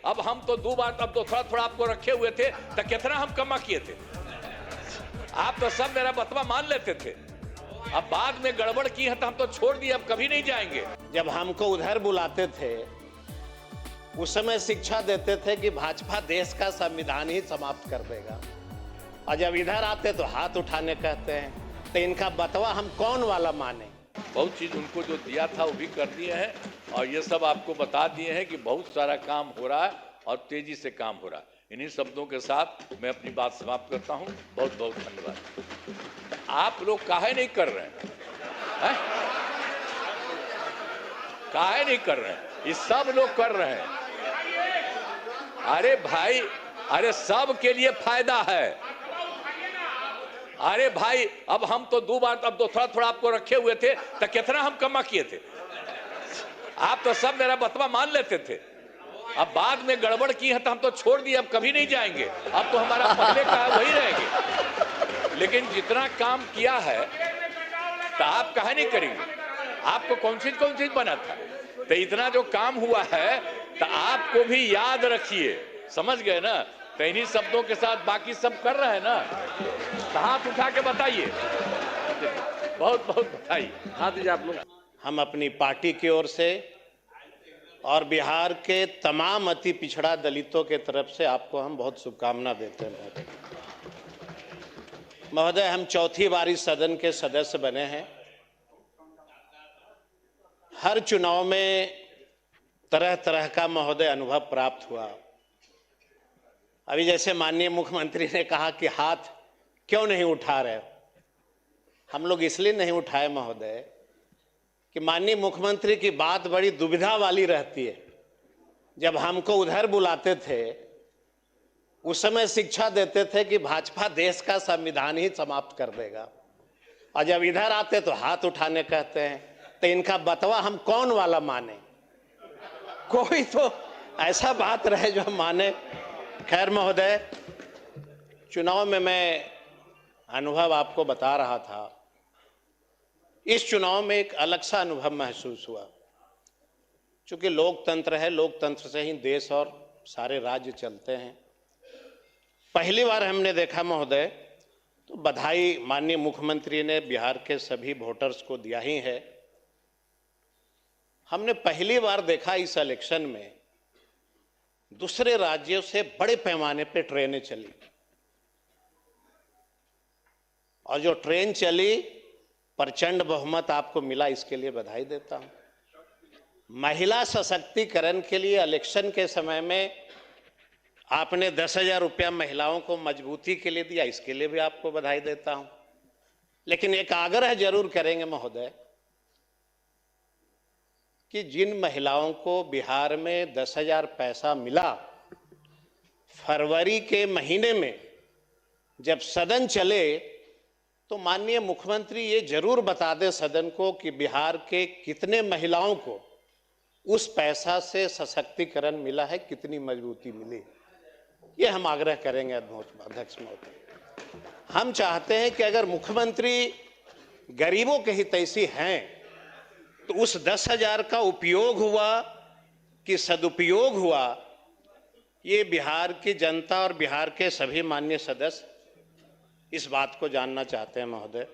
अब हम तो दो बार, अब तो थोड़ा थोड़ा आपको रखे हुए थे, तो कितना हम कमा किए थे। आप तो सब मेरा बतवा मान लेते थे, अब बाद में गड़बड़ की है तो हम तो छोड़ दिए, अब कभी नहीं जाएंगे। जब हमको उधर बुलाते थे उस समय शिक्षा देते थे कि भाजपा देश का संविधान ही समाप्त कर देगा, और जब इधर आते तो हाथ उठाने कहते हैं। तो इनका बतवा हम कौन वाला माने। बहुत चीज उनको जो दिया था वो भी कर दिए हैं, और ये सब आपको बता दिए हैं कि बहुत सारा काम हो रहा है और तेजी से काम हो रहा है। इन्हीं शब्दों के साथ मैं अपनी बात समाप्त करता हूं। बहुत बहुत धन्यवाद। आप लोग काहे नहीं कर रहे हैं? काहे नहीं कर रहे हैं? ये सब लोग कर रहे हैं। अरे भाई, अरे सब के लिए फायदा है। अरे भाई, अब हम तो दो बार, अब तो थोड़ा थोड़ा आपको रखे हुए थे, तो कितना हम कमा किए थे। आप तो सब मेरा बतवा मान लेते थे, अब बाद में गड़बड़ की है तो हम तो छोड़ दिए, अब कभी नहीं जाएंगे। अब तो हमारा पहले का है वही रहेंगे। लेकिन जितना काम किया है तो आप काहे नहीं करेंगे? आपको कौन चीज बना था, तो इतना जो काम हुआ है तो आपको भी याद रखिए, समझ गए ना। तो इन्हीं शब्दों के साथ बाकी सब कर रहे हैं ना, तो हाथ उठा के बताइए। बहुत बहुत बधाई। हाथ दीजिए आप लोग। हम अपनी पार्टी की ओर से और बिहार के तमाम अति पिछड़ा दलितों के तरफ से आपको हम बहुत शुभकामना देते हैं। महोदय, हम चौथी बार इस सदन के सदस्य बने हैं। हर चुनाव में तरह तरह का महोदय अनुभव प्राप्त हुआ। अभी जैसे माननीय मुख्यमंत्री ने कहा कि हाथ क्यों नहीं उठा रहे, हम लोग इसलिए नहीं उठाए महोदय कि माननीय मुख्यमंत्री की बात बड़ी दुविधा वाली रहती है। जब हमको उधर बुलाते थे उस समय शिक्षा देते थे कि भाजपा देश का संविधान ही समाप्त कर देगा, और जब इधर आते तो हाथ उठाने कहते हैं। तो इनका बतवा हम कौन वाला माने? कोई तो ऐसा बात रहे जो हम माने। खैर महोदय, चुनाव में मैं अनुभव आपको बता रहा था। इस चुनाव में एक अलग सा अनुभव महसूस हुआ। चूंकि लोकतंत्र है, लोकतंत्र से ही देश और सारे राज्य चलते हैं। पहली बार हमने देखा महोदय, तो बधाई माननीय मुख्यमंत्री ने बिहार के सभी वोटर्स को दिया ही है। हमने पहली बार देखा इस इलेक्शन में दूसरे राज्यों से बड़े पैमाने पे ट्रेनें चली, और जो ट्रेन चली प्रचंड बहुमत आपको मिला, इसके लिए बधाई देता हूं। महिला सशक्तिकरण के लिए इलेक्शन के समय में आपने 10,000 रुपया महिलाओं को मजबूती के लिए दिया, इसके लिए भी आपको बधाई देता हूं। लेकिन एक आग्रह जरूर करेंगे महोदय कि जिन महिलाओं को बिहार में 10,000 पैसा मिला, फरवरी के महीने में जब सदन चले तो माननीय मुख्यमंत्री ये जरूर बता दे सदन को कि बिहार के कितने महिलाओं को उस पैसा से सशक्तिकरण मिला है, कितनी मजबूती मिली। ये हम आग्रह करेंगे अध्यक्ष महोदय। हम चाहते हैं कि अगर मुख्यमंत्री गरीबों के हितैषी हैं तो उस 10,000 का उपयोग हुआ कि सदुपयोग हुआ, ये बिहार की जनता और बिहार के सभी माननीय सदस्य इस बात को जानना चाहते हैं महोदय।